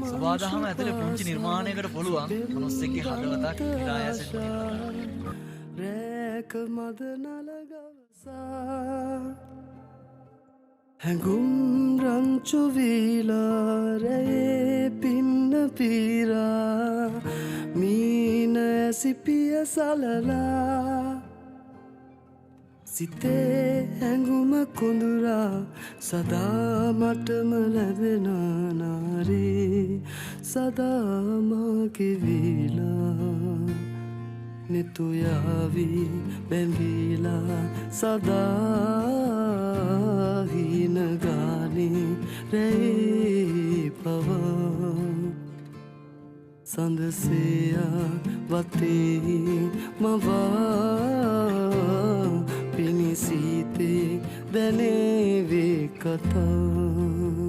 සුබාදහම ඇතුලේ පුංචි නිර්මාණයකට පුළුවන් මනුස්සෙක්ගේ හදවතක් විලායසෙන් රැක මද නලගවසා හැඟුම් රංචු වීලාරයේ පින්න පීරා මීන ඇසිපිය සලලා සිතේ හැඟුම කොඳුරා සදා මටම ලැබෙන නාරේ සදා මාගේ වීලා නිතුයාවී බැඳීලා සදා හීන ගානේ රැයි පවා සඳසයා වතේ මවා පිණිසීතේ දැනේවේ කතා